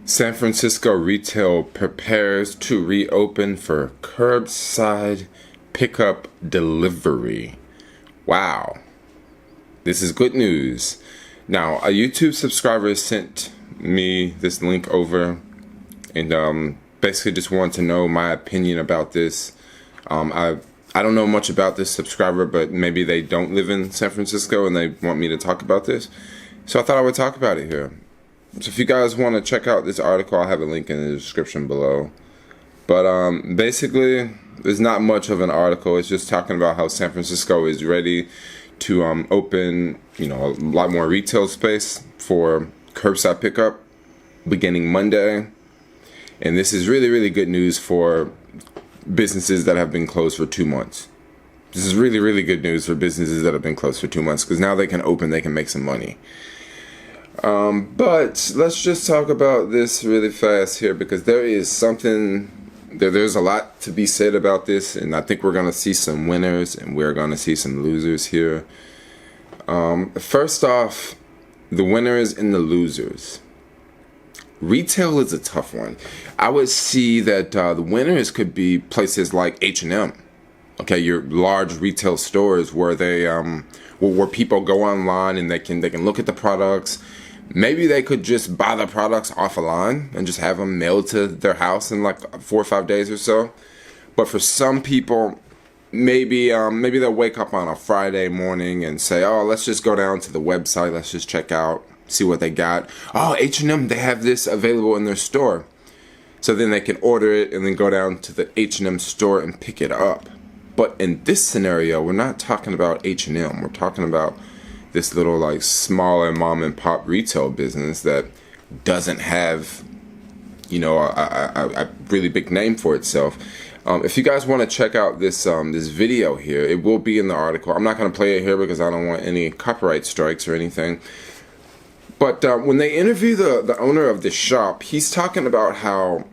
San Francisco retail prepares to reopen for curbside pickup delivery. Wow. This is good news. Now, a YouTube subscriber sent me this link over and basically just wanted to know my opinion about this. I don't know much about this subscriber, but maybe they don't live in San Francisco and they want me to talk about this. So I thought I would talk about it here. So if you guys want to check out this article, I'll have a link in the description below. But basically, there's not much of an article. It's just talking about how San Francisco is ready to open, a lot more retail space for curbside pickup beginning Monday. And this is really, really good news for businesses that have been closed for 2 months. This is really, really good news for businesses that have been closed for 2 months because now they can open, they can make some money. But let's just talk about this really fast here because there's a lot to be said about this, and I think we're going to see some winners and we're going to see some losers here. First off, the winners and the losers. Retail is a tough one. I would see that the winners could be places like H&M. Okay, your large retail stores where they where people go online and they can look at the products. Maybe they could just buy the products off a line and just have them mailed to their house in like 4 or 5 days or so. But for some people, maybe they'll wake up on a Friday morning and say, "Oh, let's just go down to the website. Let's just check out, see what they got. Oh, H&M, they have this available in their store." So then they can order it and then go down to the H&M store and pick it up. But in this scenario, we're not talking about H&M. We're talking about this little like smaller mom and pop retail business that doesn't have, a really big name for itself. If you guys want to check out this video here, it will be in the article. I'm not going to play it here because I don't want any copyright strikes or anything. But when they interview the owner of the shop, he's talking about how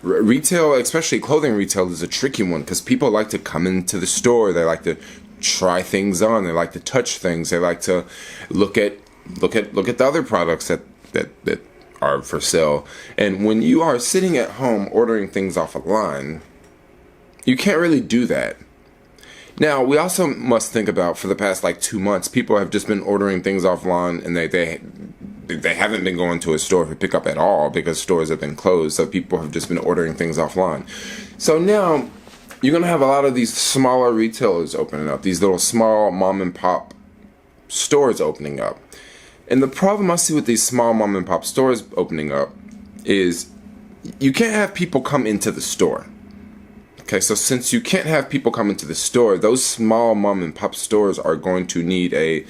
retail, especially clothing retail, is a tricky one because people like to come into the store. They like to try things on. They like to touch things. They like to look at the other products that are for sale. And when you are sitting at home ordering things off a line, you can't really do that. Now, we also must think about for the past 2 months, people have just been ordering things offline and they haven't been going to a store for pickup at all because stores have been closed. So people have just been ordering things offline. So now you're going to have a lot of these smaller retailers opening up, these little small mom and pop stores opening up. And the problem I see with these small mom and pop stores opening up is you can't have people come into the store. Okay, so since you can't have people come into the store, those small mom and pop stores are going to need an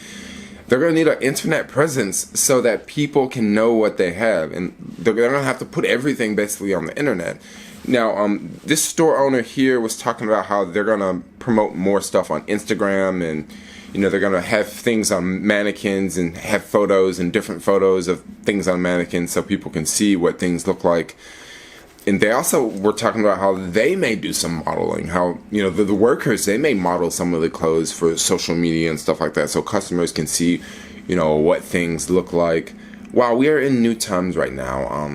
internet presence so that people can know what they have, and they're going to have to put everything basically on the internet. Now, this store owner here was talking about how they're going to promote more stuff on Instagram, and they're going to have things on mannequins and have photos and different photos of things on mannequins so people can see what things look like. And they also were talking about how they may do some modeling, how, the workers, they may model some of the clothes for social media and stuff like that so customers can see, what things look like. Wow, we are in new times right now.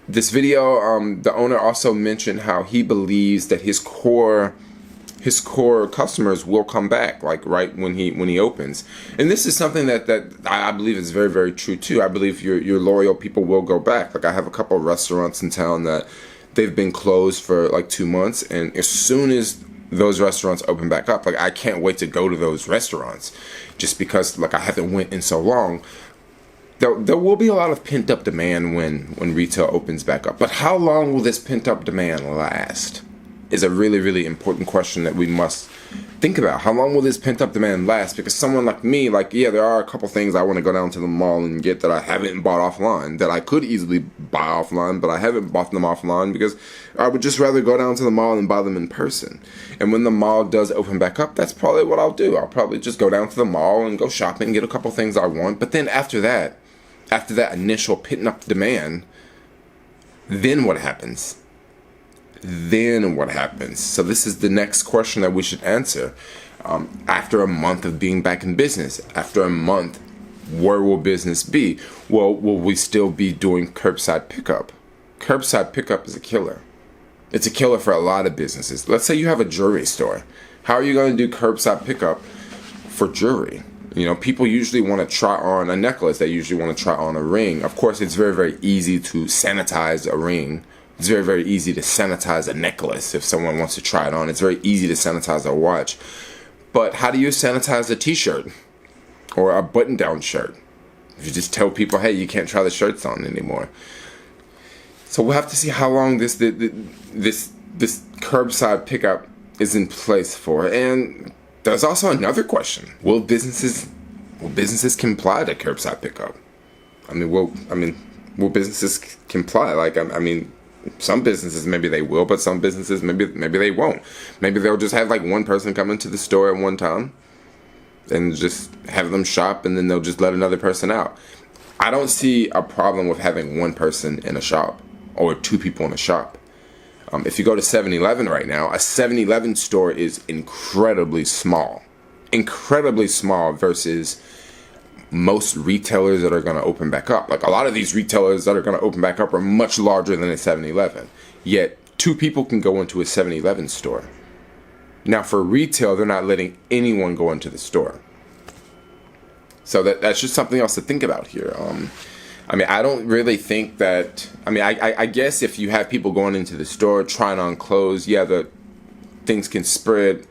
This video, the owner also mentioned how he believes that his core customers will come back, right when he opens. And this is something that I believe is very, very true too. I believe your loyal people will go back. I have a couple of restaurants in town that they've been closed for 2 months, and as soon as those restaurants open back up, I can't wait to go to those restaurants just because I haven't went in so long. There will be a lot of pent-up demand when retail opens back up. But how long will this pent-up demand last is a really, really important question that we must think about. How long will this pent-up demand last? Because someone like me, there are a couple things I want to go down to the mall and get that I haven't bought offline, that I could easily buy offline, but I haven't bought them offline because I would just rather go down to the mall and buy them in person. And when the mall does open back up, that's probably what I'll do. I'll probably just go down to the mall and go shopping, get a couple things I want. But then after that initial pent-up demand, then what happens? So this is the next question that we should answer. After a month of being back in business, after a month where will business be? Well, will we still be doing curbside pickup? Curbside pickup is a killer. It's a killer for a lot of businesses. Let's say you have a jewelry store. How are you going to do curbside pickup for jewelry? You know, people usually want to try on a necklace. They usually want to try on a ring. Of course, it's very, very easy to sanitize a ring. It's very, very easy to sanitize a necklace if someone wants to try it on. It's very easy to sanitize a watch. But how do you sanitize a t-shirt or a button-down shirt? You just tell people, hey, you can't try the shirts on anymore. So we'll have to see how long this curbside pickup is in place for. And there's also another question: will businesses comply to curbside pickup? Will businesses comply? Like, I mean, some businesses maybe they will, but some businesses maybe they won't. Maybe they'll just have like one person come into the store at one time and just have them shop, and then they'll just let another person out. I don't see a problem with having one person in a shop or two people in a shop. If you go to 7-Eleven right now, a 7-Eleven store is incredibly small versus most retailers that are going to open back up. Like, a lot of these retailers that are going to open back up are much larger than a 7-Eleven. Yet, two people can go into a 7-Eleven store. Now, for retail, they're not letting anyone go into the store. So that's just something else to think about here. I don't really think that. I guess if you have people going into the store trying on clothes, yeah, the things can spread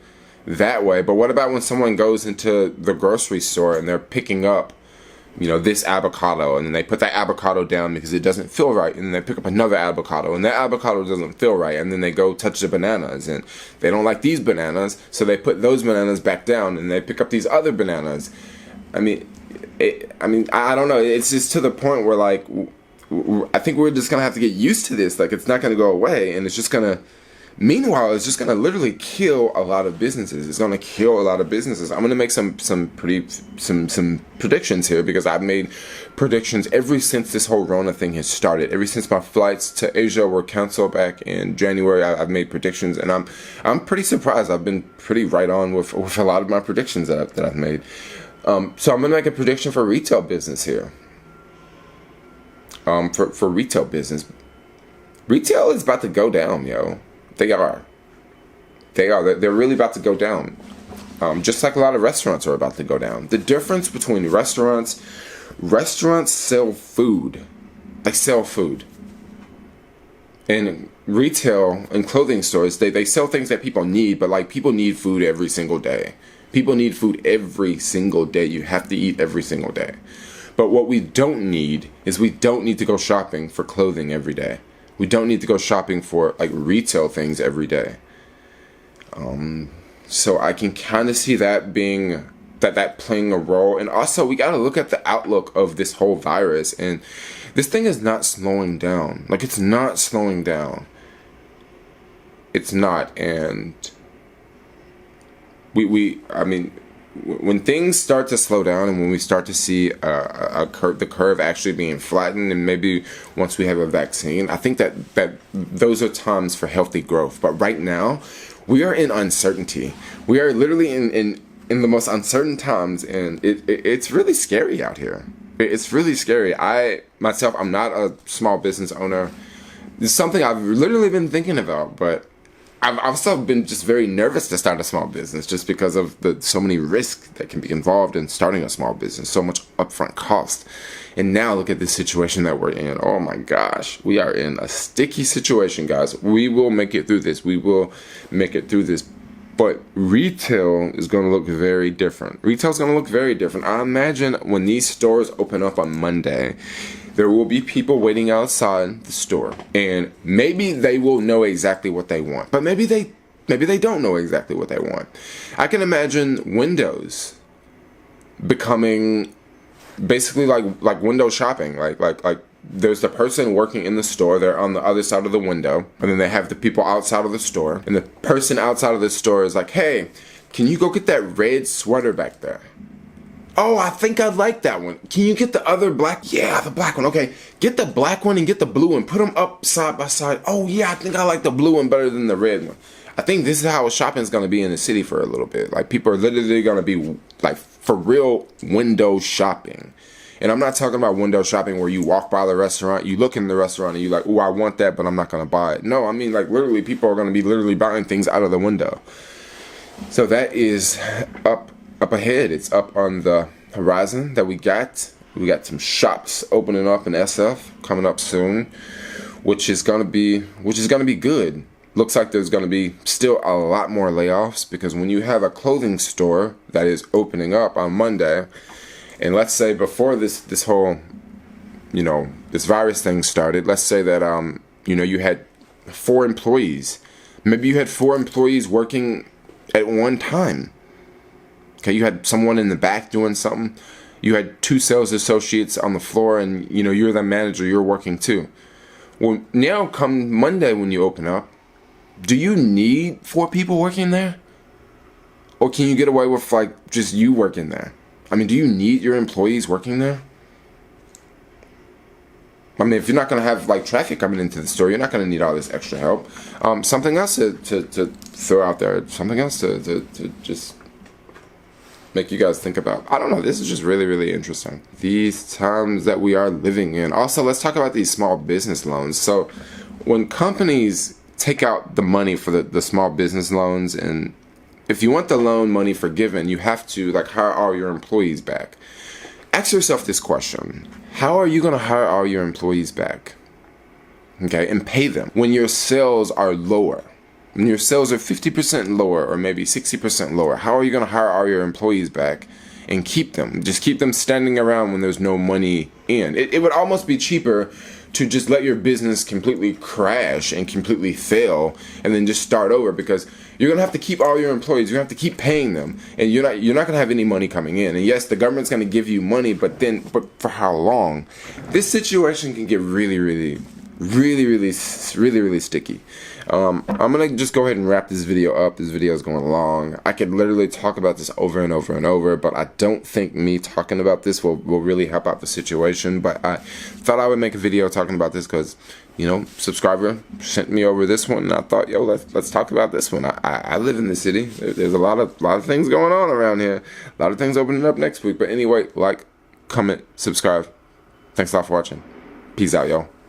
that way. But what about when someone goes into the grocery store and they're picking up, this avocado, and then they put that avocado down because it doesn't feel right, and then they pick up another avocado, and that avocado doesn't feel right, and then they go touch the bananas, and they don't like these bananas, so they put those bananas back down, and they pick up these other bananas. I don't know. It's just to the point where, like, I think we're just gonna have to get used to this. Like, it's not gonna go away, and it's just gonna. Meanwhile, it's just gonna literally kill a lot of businesses. It's gonna kill a lot of businesses. I'm gonna make some predictions here, because I've made predictions ever since this whole Rona thing has started. Ever since my flights to Asia were canceled back in January, I've made predictions, and I'm pretty surprised. I've been pretty right on with a lot of my predictions that I've made. So I'm gonna make a prediction for retail business here. For retail business, retail is about to go down, yo. They are. They're really about to go down. Just like a lot of restaurants are about to go down. The difference between restaurants sell food. They sell food. And retail and clothing stores, they sell things that people need, but like, people need food every single day. People need food every single day. You have to eat every single day. But what we don't need is, we don't need to go shopping for clothing every day. We don't need to go shopping for like retail things every day. So I can kind of see that being that playing a role. And also, we got to look at the outlook of this whole virus. And this thing is not slowing down. Like, it's not slowing down. It's not. And when things start to slow down, and when we start to see the curve actually being flattened, and maybe once we have a vaccine, I think that those are times for healthy growth. But right now, we are in uncertainty. We are literally in the most uncertain times, and it's really scary out here. It's really scary. I'm not a small business owner. It's something I've literally been thinking about, but I've also been just very nervous to start a small business, just because of so many risks that can be involved in starting a small business, so much upfront cost. And now look at the situation that we're in. Oh my gosh, we are in a sticky situation, guys. We will make it through this. But retail is going to look very different. Retail's going to look very different. I imagine when these stores open up on Monday, there will be people waiting outside the store, and maybe they will know exactly what they want, but maybe they don't know exactly what they want. I can imagine windows becoming basically like window shopping. Like there's the person working in the store, they're on the other side of the window, and then they have the people outside of the store, and the person outside of the store is like, hey, can you go get that red sweater back there? Oh, I think I like that one. Can you get the other black? Yeah, the black one. Okay, get the black one and get the blue one. Put them up side by side. Oh yeah, I think I like the blue one better than the red one. I think this is how shopping is going to be in the city for a little bit. Like, people are literally going to be, like, for real window shopping. And I'm not talking about window shopping where you walk by the restaurant, you look in the restaurant, and you're like, oh, I want that, but I'm not going to buy it. No, I mean, like, literally, people are going to be literally buying things out of the window. So that is up ahead. It's up on the horizon that we got. We got some shops opening up in SF coming up soon, which is gonna be good. Looks like there's gonna be still a lot more layoffs, because when you have a clothing store that is opening up on Monday, and let's say before this whole, this virus thing started, let's say that you had 4 employees. Maybe you had 4 employees working at one time. Okay, you had someone in the back doing something. You had 2 sales associates on the floor, and you're the manager, you're working too. Well, now come Monday when you open up, do you need 4 people working there? Or can you get away with like just you working there? I mean, do you need your employees working there? I mean, if you're not going to have like traffic coming into the store, you're not going to need all this extra help. Something else to throw out there, something else to just make you guys think about. I don't know, this is just really, really interesting. These times that we are living in. Also, let's talk about these small business loans. So when companies take out the money for the small business loans, and if you want the loan money forgiven, you have to like hire all your employees back. Ask yourself this question: how are you going to hire all your employees back? Okay, and pay them when your sales are lower? When your sales are 50% lower, or maybe 60% lower, how are you going to hire all your employees back and keep them? Just keep them standing around when there's no money in. It would almost be cheaper to just let your business completely crash and completely fail, and then just start over, because you're going to have to keep all your employees. You're going to have to keep paying them, and you're not going to have any money coming in. And yes, the government's going to give you money, but for how long? This situation can get really, really, really, really, really, really sticky. I'm gonna just go ahead and wrap this video up. This video is going long. I could literally talk about this over and over and over, but I don't think me talking about this will really help out the situation. But I thought I would make a video talking about this because, subscriber sent me over this one, and I thought, let's talk about this one. I live in the city. There's a lot of things going on around here. A lot of things opening up next week. But anyway, like, comment, subscribe. Thanks a lot for watching. Peace out, y'all.